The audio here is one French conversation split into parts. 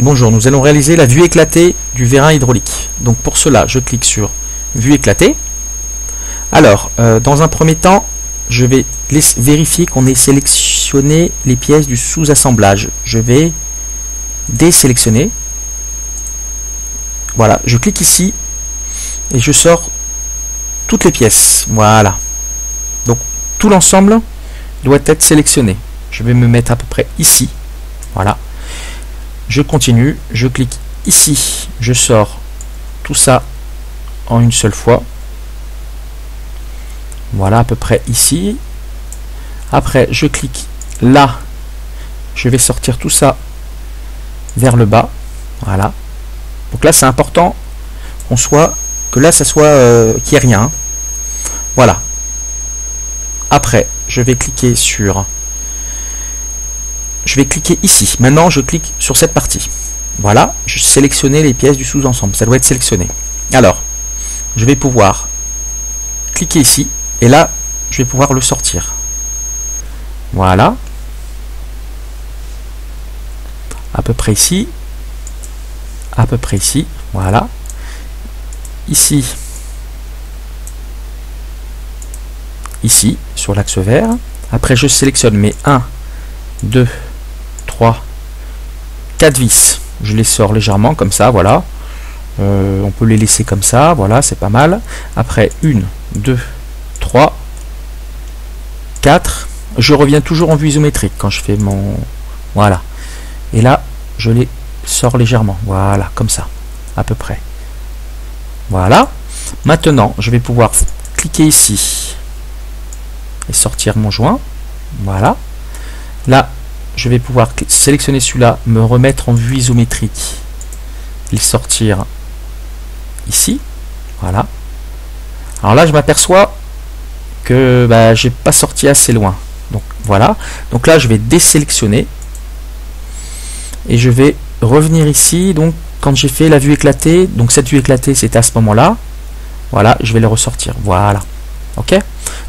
Bonjour, nous allons réaliser la vue éclatée du vérin hydraulique. Donc pour cela, je clique sur vue éclatée. Alors, dans un premier temps, je vais vérifier qu'on ait sélectionné les pièces du sous-assemblage. Je vais désélectionner. Voilà, je clique ici et je sors toutes les pièces. Voilà. Donc tout l'ensemble doit être sélectionné. Je vais me mettre à peu près ici. Voilà. Je continue, je clique ici, je sors tout ça en une seule fois. Voilà, à peu près ici. Après, je clique là, je vais sortir tout ça vers le bas. Voilà. Donc là, c'est important que là, ça soit qu'il n'y ait rien. Voilà. Après, je vais cliquer sur... Je vais cliquer ici. Maintenant, je clique sur cette partie. Voilà, je sélectionne les pièces du sous-ensemble. Ça doit être sélectionné. Alors, je vais pouvoir cliquer ici. Et là, je vais pouvoir le sortir. Voilà. À peu près ici. À peu près ici. Voilà. Ici. Ici, sur l'axe vert. Après, je sélectionne mes 1, 2, 3, 4 vis. Je les sors légèrement comme ça, voilà. On peut les laisser comme ça, voilà, c'est pas mal. Après, 1, 2, 3, 4. Je reviens toujours en vue isométrique quand je fais mon... Voilà. Et là, je les sors légèrement, voilà, comme ça, à peu près. Voilà. Maintenant, je vais pouvoir cliquer ici et sortir mon joint. Voilà. Là, je vais pouvoir sélectionner celui-là, me remettre en vue isométrique et le sortir ici. Voilà. Alors là, je m'aperçois que j'ai pas sorti assez loin. Donc voilà. Donc là, je vais désélectionner et je vais revenir ici. Donc quand j'ai fait la vue éclatée, donc cette vue éclatée, c'était à ce moment-là. Voilà, je vais les ressortir. Voilà. Ok.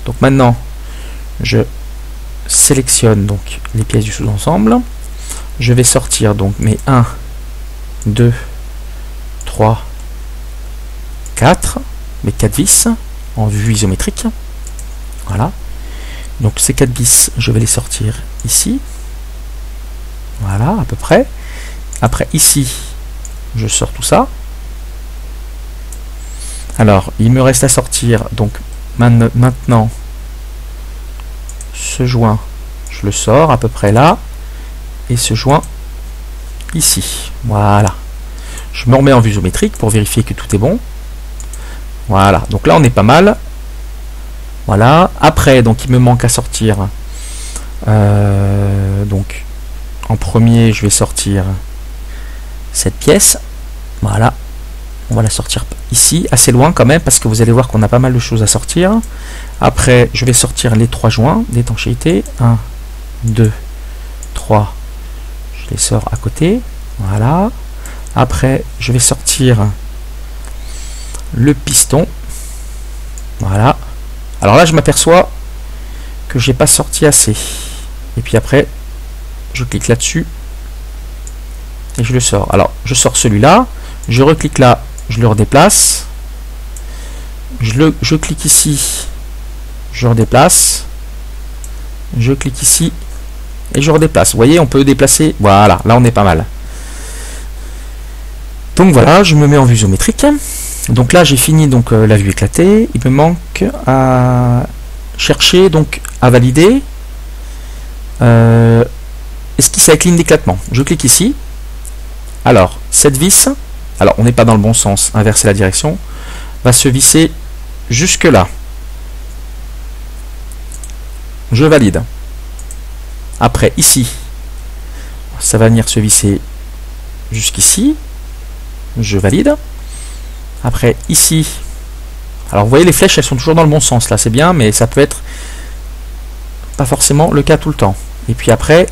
Donc maintenant, je sélectionne donc les pièces du sous-ensemble. Je vais sortir donc mes 1, 2, 3, 4, mes 4 vis en vue isométrique. Voilà. Donc ces 4 vis, je vais les sortir ici. Voilà, à peu près. Après ici, je sors tout ça. Alors, il me reste à sortir donc maintenant ce joint, je le sors à peu près là, et ce joint ici. Voilà. Je me remets en vue isométrique pour vérifier que tout est bon. Voilà. Donc là, on est pas mal. Voilà. Après, donc il me manque à sortir. Donc en premier, je vais sortir cette pièce. Voilà. On va la sortir ici, assez loin quand même, parce que vous allez voir qu'on a pas mal de choses à sortir. Après, je vais sortir les 3 joints d'étanchéité. 1, 2, 3. Je les sors à côté. Voilà. Après, je vais sortir le piston. Voilà. Alors là, je m'aperçois que j'ai pas sorti assez. Et puis après, je clique là-dessus et je le sors. Alors, je sors celui-là. Je reclique là. Je le redéplace. Je clique ici. Je redéplace. Je clique ici. Et je redéplace. Vous voyez, on peut déplacer. Voilà, là on est pas mal. Donc voilà, je me mets en vue isométrique. Donc là, j'ai fini donc la vue éclatée. Il me manque à chercher, donc à valider. Esquisse avec ligne d'éclatement. Je clique ici. Alors, cette vis... Alors, on n'est pas dans le bon sens, inverser la direction, va se visser jusque là. Je valide. Après, ici, ça va venir se visser jusqu'ici. Je valide. Après, ici, alors vous voyez, les flèches, elles sont toujours dans le bon sens, là, c'est bien, mais ça peut être pas forcément le cas tout le temps. Et puis après,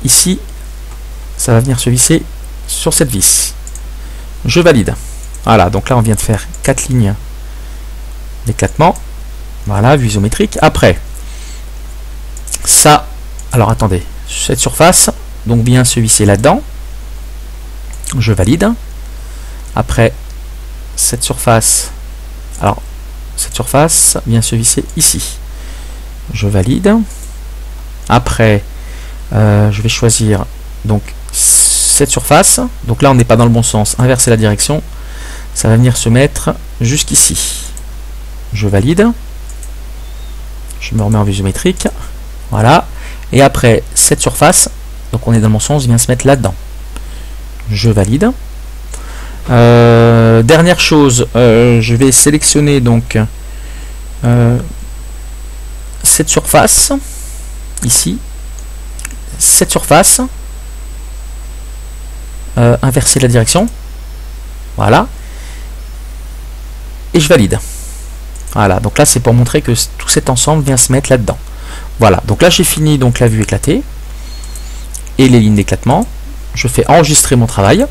ici, ça va venir se visser sur cette vis. Je valide. Voilà, donc là on vient de faire 4 lignes d'éclatement. Voilà, vue isométrique. Après, ça, alors attendez, cette surface, donc bien se visser là-dedans. Je valide. Après, cette surface, alors cette surface vient se visser ici. Je valide. Après, je vais choisir donc cette surface. Donc là, on n'est pas dans le bon sens. Inverser la direction. Ça va venir se mettre jusqu'ici. Je valide. Je me remets en vue isométrique. Voilà. Et après, cette surface, donc on est dans mon sens, vient se mettre là-dedans. Je valide. Dernière chose, je vais sélectionner donc cette surface, ici, cette surface, inverser la direction, voilà, et je valide. Voilà, donc là c'est pour montrer que tout cet ensemble vient se mettre là-dedans. Voilà, donc là j'ai fini donc la vue éclatée et les lignes d'éclatement. Je fais enregistrer mon travail,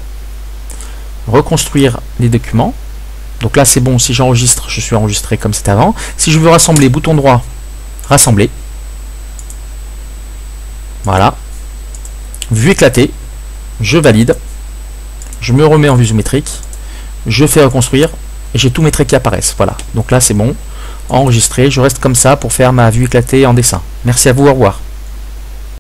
reconstruire les documents. Donc là c'est bon, si j'enregistre, je suis enregistré comme c'était avant. Si je veux rassembler, bouton droit, rassembler. Voilà. Vue éclatée, je valide. Je me remets en vue isométrique. Je fais reconstruire et j'ai tous mes traits qui apparaissent. Voilà. Donc là c'est bon. Enregistré, je reste comme ça pour faire ma vue éclatée en dessin. Merci à vous, au revoir.